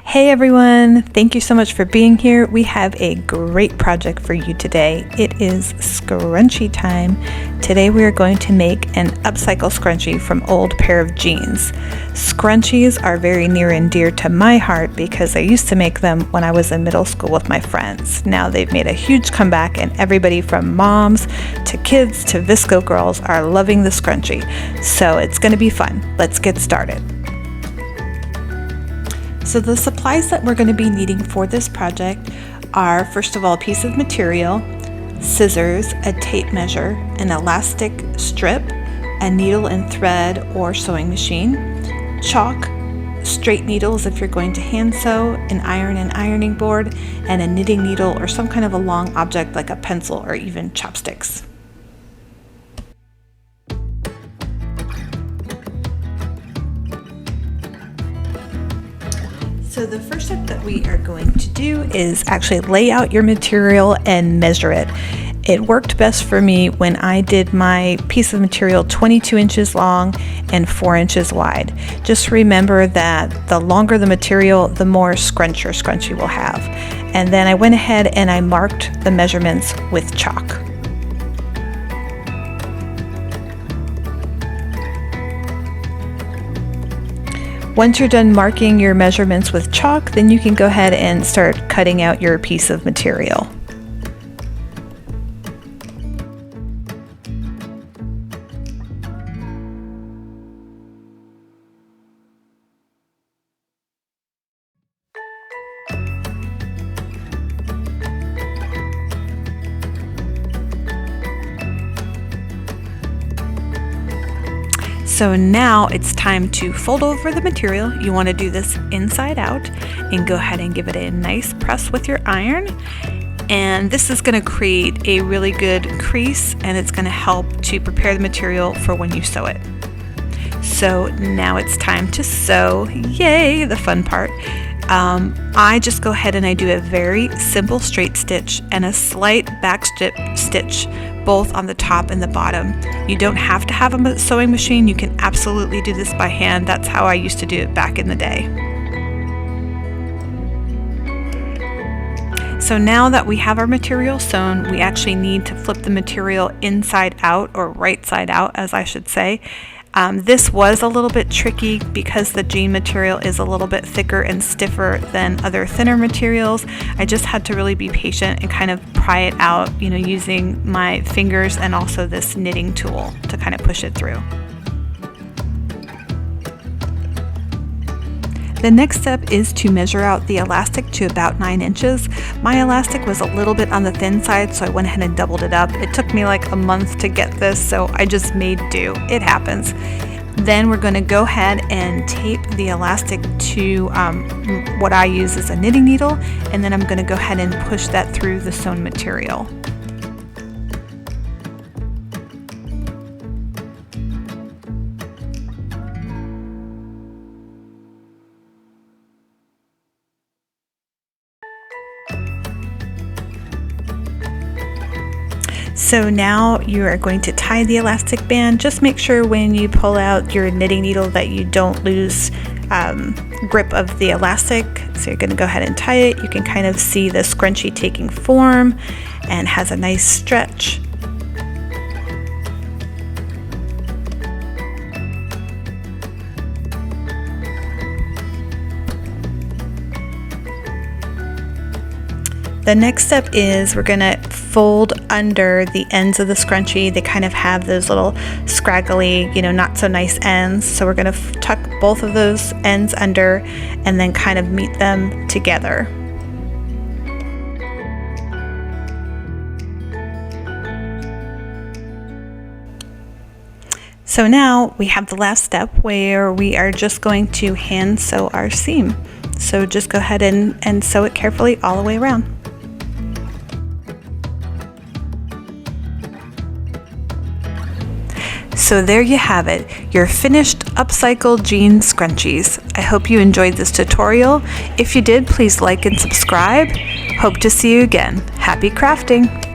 Hey everyone, thank you so much for being here. We have a great project for you today. It is scrunchie time. Today we are going to make an upcycle scrunchie from old pair of jeans. Scrunchies are very near and dear to my heart because I used to make them when I was in middle school with my friends. Now they've made a huge comeback and everybody from moms to kids to VSCO girls are loving the scrunchie. So it's going to be fun. Let's get started. So the supplies that we're going to be needing for this project are, first of all, a piece of material, scissors, a tape measure, an elastic strip, a needle and thread or sewing machine, chalk, straight needles if you're going to hand sew, an iron and ironing board, and a knitting needle or some kind of a long object like a pencil or even chopsticks. So the first step that we are going to do is actually lay out your material and measure it. It worked best for me when I did my piece of material 22 inches long and 4 inches wide. Just remember that the longer the material, the more scrunch your scrunchie will have. And then I went ahead and I marked the measurements with chalk. Once you're done marking your measurements with chalk, then you can go ahead and start cutting out your piece of material. So now it's time to fold over the material. You want to do this inside out and go ahead and give it a nice press with your iron. And this is going to create a really good crease and it's going to help to prepare the material for when you sew it. So now it's time to sew. Yay, the fun part. I just go ahead and I do a very simple straight stitch and a slight back stitch both on the top and the bottom. You don't have to have a sewing machine. You can absolutely do this by hand. That's how I used to do it back in the day. So now that we have our material sewn, we actually need to flip the material inside out, or right side out as I should say. This was a little bit tricky because the jean material is a little bit thicker and stiffer than other thinner materials. I just had to really be patient and kind of pry it out, using my fingers and also this knitting tool to kind of push it through. The next step is to measure out the elastic to about 9 inches. My elastic was a little bit on the thin side, so I went ahead and doubled it up. It took me like a month to get this, so I just made do. It happens. Then we're going to go ahead and tape the elastic to what I use is a knitting needle, and then I'm going to go ahead and push that through the sewn material. So now you are going to tie the elastic band. Just make sure when you pull out your knitting needle that you don't lose grip of the elastic. So you're going to go ahead and tie it. You can kind of see the scrunchie taking form and has a nice stretch. The next step is we're going to fold under the ends of the scrunchie. They kind of have those little scraggly, not so nice ends. So we're going to tuck both of those ends under and then kind of meet them together. So now we have the last step where we are just going to hand sew our seam. So just go ahead and sew it carefully all the way around. So there you have it, your finished upcycle jean scrunchies. I hope you enjoyed this tutorial. If you did, please like and subscribe. Hope to see you again. Happy crafting!